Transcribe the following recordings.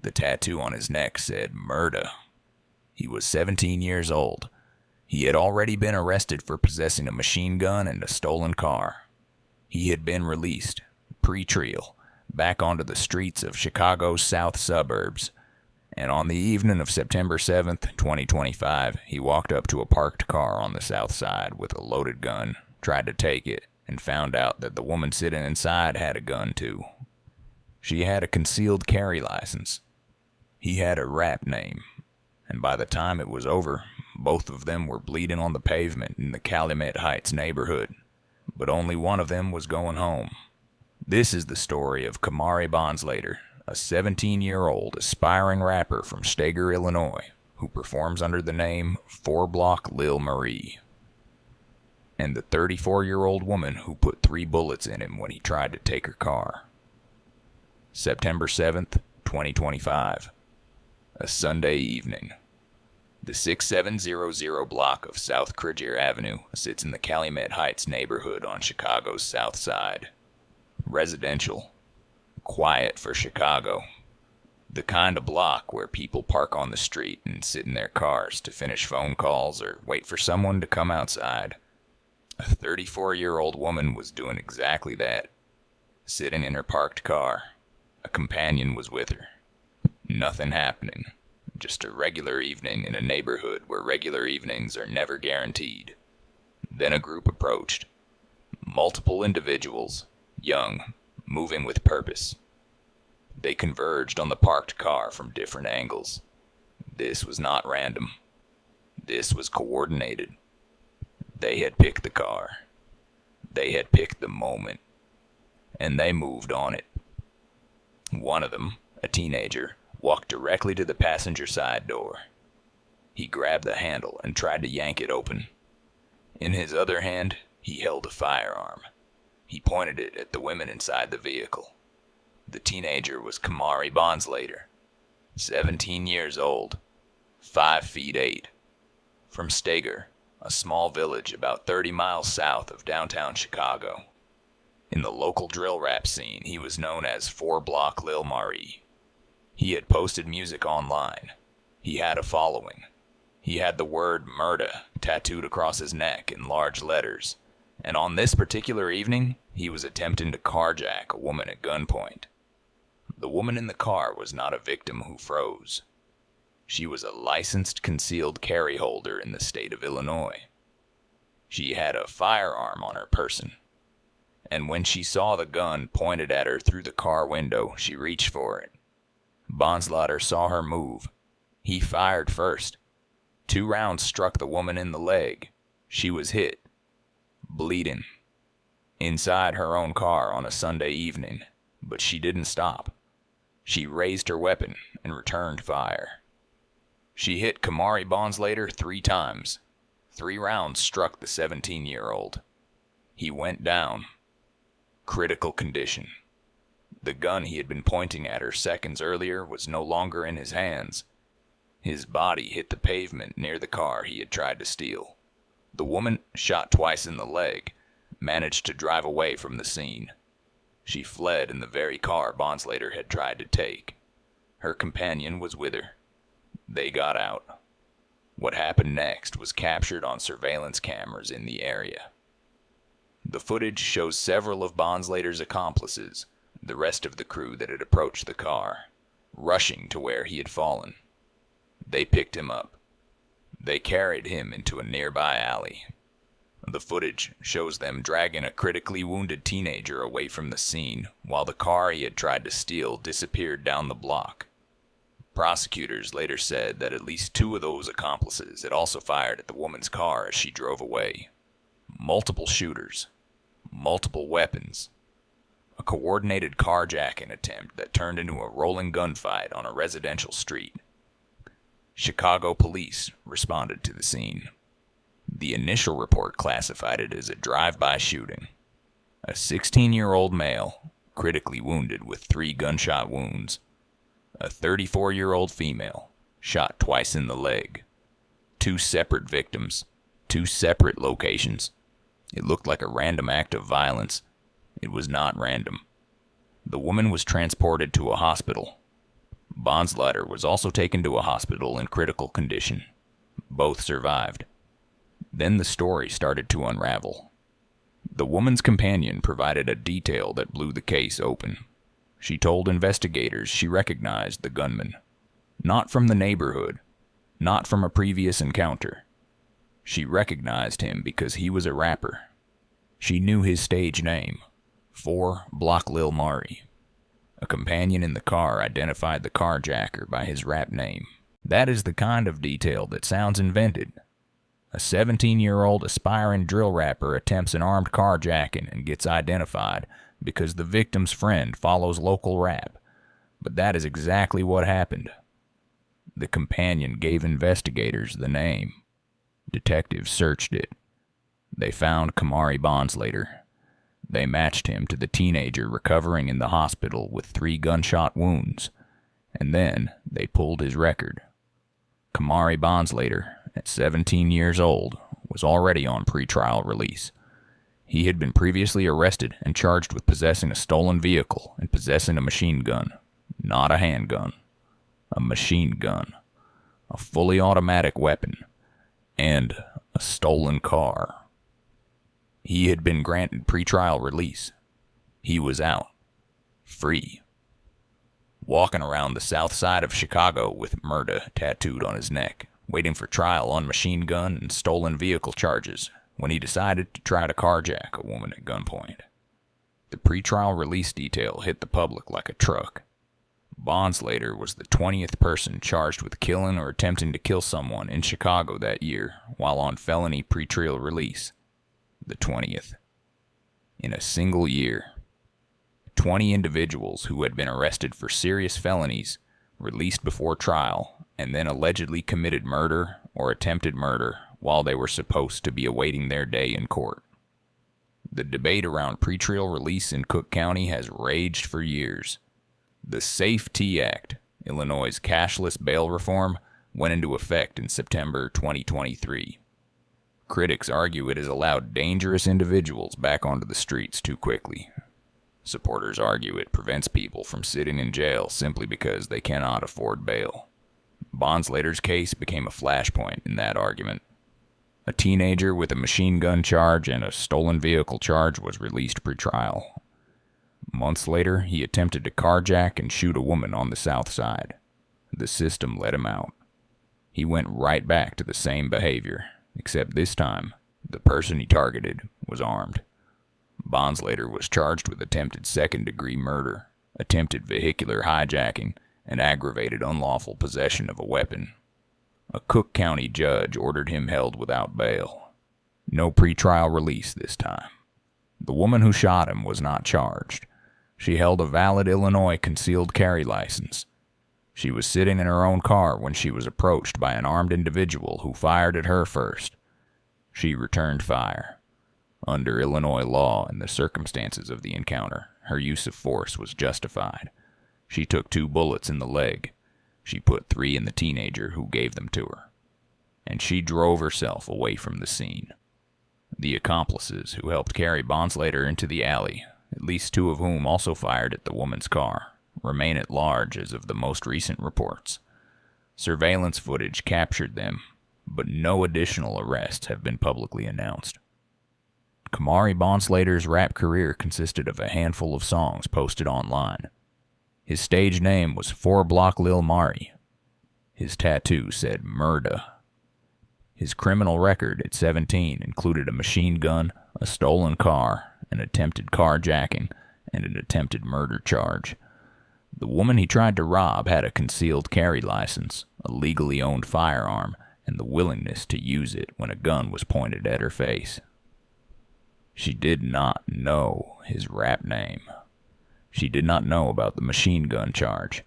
The tattoo on his neck said MURDA. He was 17 years old. He had already been arrested for possessing a machine gun and a stolen car. He had been released, pre-trial, back onto the streets of Chicago's south suburbs, and on the evening of September 7th, 2025, he walked up to a parked car on the south side with a loaded gun, tried to take it, and found out that the woman sitting inside had a gun too. She had a concealed carry license. He had a rap name, and by the time it was over, both of them were bleeding on the pavement in the Calumet Heights neighborhood, but only one of them was going home. This is the story of Kamari Bonslater, a 17-year-old aspiring rapper from Steger, Illinois, who performs under the name 4-Block Lil Marie, and the 34-year-old woman who put 3 bullets in him when he tried to take her car. September 7th, 2025. A Sunday evening. The 6700 block of South Carjack Avenue sits in the Calumet Heights neighborhood on Chicago's south side. Residential. Quiet for Chicago. The kind of block where people park on the street and sit in their cars to finish phone calls or wait for someone to come outside. A 34-year-old woman was doing exactly that. Sitting in her parked car. A companion was with her. Nothing happening. Just a regular evening in a neighborhood where regular evenings are never guaranteed. Then a group approached. Multiple individuals, young, moving with purpose. They converged on the parked car from different angles. This was not random. This was coordinated. They had picked the car. They had picked the moment. And they moved on it. One of them, a teenager, walked directly to the passenger side door. He grabbed the handle and tried to yank it open. In his other hand, he held a firearm. He pointed it at the women inside the vehicle. The teenager was Kamari Bonslater, 17 years old, 5 feet 8, from Steger, a small village about 30 miles south of downtown Chicago. In the local drill rap scene, he was known as 4-Block Lil Marie. He had posted music online. He had a following. He had the word MURDA tattooed across his neck in large letters, and on this particular evening, he was attempting to carjack a woman at gunpoint. The woman in the car was not a victim who froze. She was a licensed concealed carry holder in the state of Illinois. She had a firearm on her person, and when she saw the gun pointed at her through the car window, she reached for it. Bonslater saw her move. He fired first. 2 rounds struck the woman in the leg. She was hit, bleeding, inside her own car on a Sunday evening, but she didn't stop. She raised her weapon and returned fire. She hit Kamari Bonslater 3 times. 3 rounds struck the 17-year-old. He went down. Critical condition. The gun he had been pointing at her seconds earlier was no longer in his hands. His body hit the pavement near the car he had tried to steal. The woman, shot twice in the leg, managed to drive away from the scene. She fled in the very car Bonslater had tried to take. Her companion was with her. They got out. What happened next was captured on surveillance cameras in the area. The footage shows several of Bonslater's accomplices, the rest of the crew that had approached the car, rushing to where he had fallen. They picked him up. They carried him into a nearby alley. The footage shows them dragging a critically wounded teenager away from the scene, while the car he had tried to steal disappeared down the block. Prosecutors later said that at least 2 of those accomplices had also fired at the woman's car as she drove away. Multiple shooters. Multiple weapons. A coordinated carjacking attempt that turned into a rolling gunfight on a residential street. Chicago police responded to the scene. The initial report classified it as a drive-by shooting. A 16-year-old male, critically wounded with 3 gunshot wounds. A 34-year-old female, shot twice in the leg. 2 separate victims, 2 separate locations. It looked like a random act of violence. It was not random. The woman was transported to a hospital. Bonslider was also taken to a hospital in critical condition. Both survived. Then the story started to unravel. The woman's companion provided a detail that blew the case open. She told investigators she recognized the gunman. Not from the neighborhood, not from a previous encounter. She recognized him because he was a rapper. She knew his stage name, 4 Block Lil Mari. A companion in the car identified the carjacker by his rap name. That is the kind of detail that sounds invented. A 17-year-old aspiring drill rapper attempts an armed carjacking and gets identified because the victim's friend follows local rap. But that is exactly what happened. The companion gave investigators the name. Detectives searched it. They found Kamari Bonslater. They matched him to the teenager recovering in the hospital with 3 gunshot wounds. And then they pulled his record. Kamari Bonslater, at 17 years old, was already on pretrial release. He had been previously arrested and charged with possessing a stolen vehicle and possessing a machine gun. Not a handgun. A machine gun. A fully automatic weapon. And a stolen car. He had been granted pretrial release. He was out. Free. Walking around the south side of Chicago with MURDA tattooed on his neck, waiting for trial on machine gun and stolen vehicle charges, when he decided to try to carjack a woman at gunpoint. The pretrial release detail hit the public like a truck. Bonslater was the 20th person charged with killing or attempting to kill someone in Chicago that year while on felony pretrial release. The 20th. In a single year. 20 individuals who had been arrested for serious felonies, released before trial, and then allegedly committed murder or attempted murder while they were supposed to be awaiting their day in court. The debate around pretrial release in Cook County has raged for years. The SAFE-T Act, Illinois' cashless bail reform, went into effect in September 2023. Critics argue it has allowed dangerous individuals back onto the streets too quickly. Supporters argue it prevents people from sitting in jail simply because they cannot afford bail. Bonslater's case became a flashpoint in that argument. A teenager with a machine gun charge and a stolen vehicle charge was released pre-trial. Months later, he attempted to carjack and shoot a woman on the south side. The system let him out. He went right back to the same behavior, except this time, the person he targeted was armed. Bonslater was charged with attempted second-degree murder, attempted vehicular hijacking, and aggravated unlawful possession of a weapon. A Cook County judge ordered him held without bail. No pretrial release this time. The woman who shot him was not charged. She held a valid Illinois concealed carry license. She was sitting in her own car when she was approached by an armed individual who fired at her first. She returned fire. Under Illinois law and the circumstances of the encounter, her use of force was justified. She took 2 bullets in the leg. She put 3 in the teenager who gave them to her. And she drove herself away from the scene. The accomplices who helped carry Bonslater into the alley, at least 2 of whom also fired at the woman's car, remain at large as of the most recent reports. Surveillance footage captured them, but no additional arrests have been publicly announced. Kamari Bonslater's rap career consisted of a handful of songs posted online. His stage name was 4 Block Lil Mari. His tattoo said MURDA. His criminal record at 17 included a machine gun, a stolen car, an attempted carjacking, and an attempted murder charge. The woman he tried to rob had a concealed carry license, a legally owned firearm, and the willingness to use it when a gun was pointed at her face. She did not know his rap name. She did not know about the machine gun charge.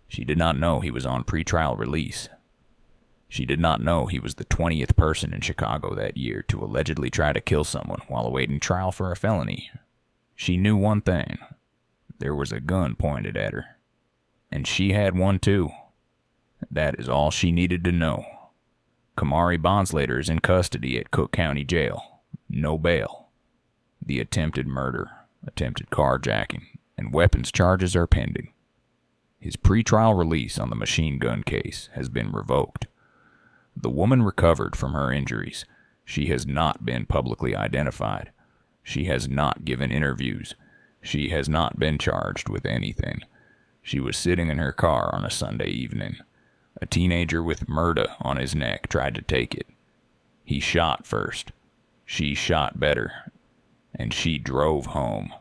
She did not know he was on pretrial release. She did not know he was the 20th person in Chicago that year to allegedly try to kill someone while awaiting trial for a felony. She knew one thing. There was a gun pointed at her. And she had one too. That is all she needed to know. Kamari Bonslater is in custody at Cook County Jail. No bail. The attempted murder, attempted carjacking, and weapons charges are pending. His pretrial release on the machine gun case has been revoked. The woman recovered from her injuries. She has not been publicly identified. She has not given interviews. She has not been charged with anything. She was sitting in her car on a Sunday evening. A teenager with MURDA on his neck tried to take it. He shot first. She shot better. And she drove home.